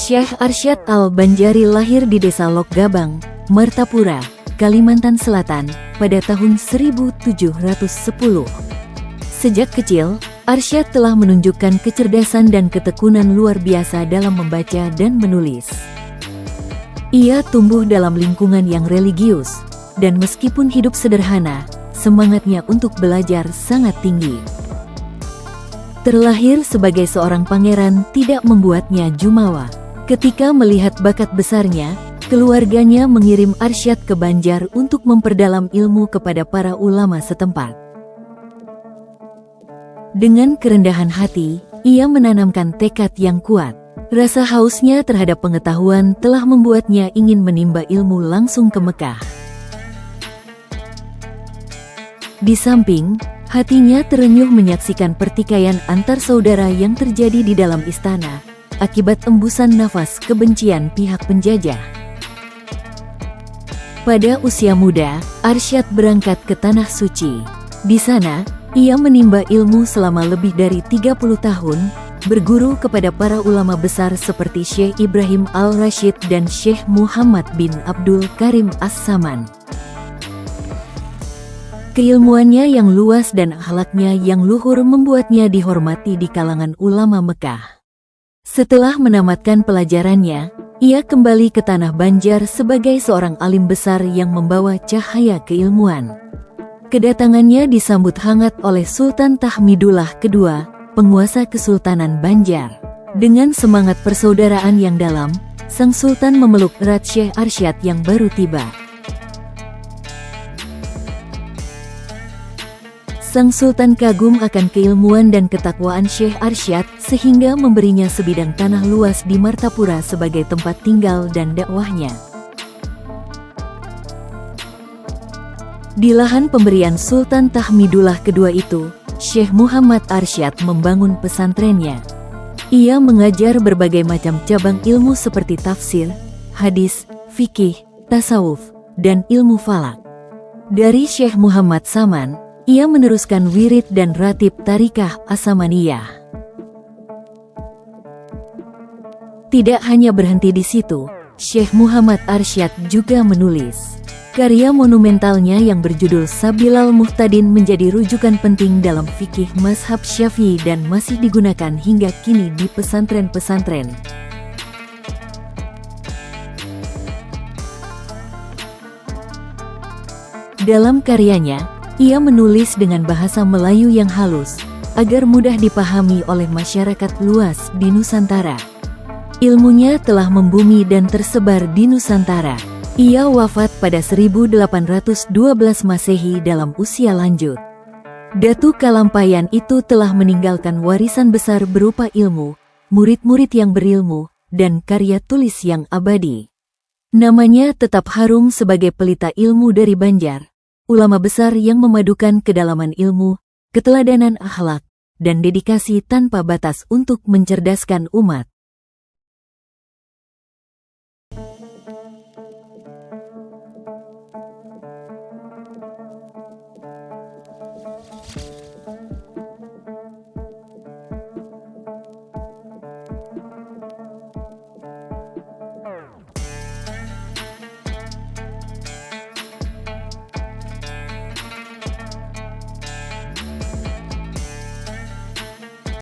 Syekh Arsyad Al-Banjari lahir di desa Lokgabang, Martapura, Kalimantan Selatan, pada tahun 1710. Sejak kecil, Arsyad telah menunjukkan kecerdasan dan ketekunan luar biasa dalam membaca dan menulis. Ia tumbuh dalam lingkungan yang religius, dan meskipun hidup sederhana, semangatnya untuk belajar sangat tinggi. Terlahir sebagai seorang pangeran tidak membuatnya jumawa. Ketika melihat bakat besarnya, keluarganya mengirim Arsyad ke Banjar untuk memperdalam ilmu kepada para ulama setempat. Dengan kerendahan hati, ia menanamkan tekad yang kuat. Rasa hausnya terhadap pengetahuan telah membuatnya ingin menimba ilmu langsung ke Mekah. Di samping, hatinya terenyuh menyaksikan pertikaian antar saudara yang terjadi di dalam istana, akibat embusan nafas kebencian pihak penjajah. Pada usia muda, Arsyad berangkat ke Tanah Suci. Di sana, ia menimba ilmu selama lebih dari 30 tahun, berguru kepada para ulama besar seperti Syekh Ibrahim Al-Rashid dan Syekh Muhammad bin Abdul Karim As-Saman. Keilmuannya yang luas dan akhlaknya yang luhur membuatnya dihormati di kalangan ulama Mekah. Setelah menamatkan pelajarannya, ia kembali ke tanah Banjar sebagai seorang alim besar yang membawa cahaya keilmuan. Kedatangannya disambut hangat oleh Sultan Tahmidullah II, penguasa Kesultanan Banjar. Dengan semangat persaudaraan yang dalam, sang sultan memeluk erat Syekh Arsyad yang baru tiba. Sang sultan kagum akan keilmuan dan ketakwaan Syekh Arsyad sehingga memberinya sebidang tanah luas di Martapura sebagai tempat tinggal dan dakwahnya. Di lahan pemberian Sultan Tahmidullah II itu, Syekh Muhammad Arsyad membangun pesantrennya. Ia mengajar berbagai macam cabang ilmu seperti tafsir, hadis, fikih, tasawuf, dan ilmu falak. Dari Syekh Muhammad Saman, ia meneruskan wirid dan ratib Tarikah As-Samaniyah. Tidak hanya berhenti di situ, Syekh Muhammad Arsyad juga menulis. Karya monumentalnya yang berjudul Sabilal Muhtadin menjadi rujukan penting dalam fikih mazhab Syafi'i dan masih digunakan hingga kini di pesantren-pesantren. Dalam karyanya, ia menulis dengan bahasa Melayu yang halus, agar mudah dipahami oleh masyarakat luas di Nusantara. Ilmunya telah membumi dan tersebar di Nusantara. Ia wafat pada 1812 Masehi dalam usia lanjut. Datu Kalampayan itu telah meninggalkan warisan besar berupa ilmu, murid-murid yang berilmu, dan karya tulis yang abadi. Namanya tetap harum sebagai pelita ilmu dari Banjar, ulama besar yang memadukan kedalaman ilmu, keteladanan akhlak, dan dedikasi tanpa batas untuk mencerdaskan umat.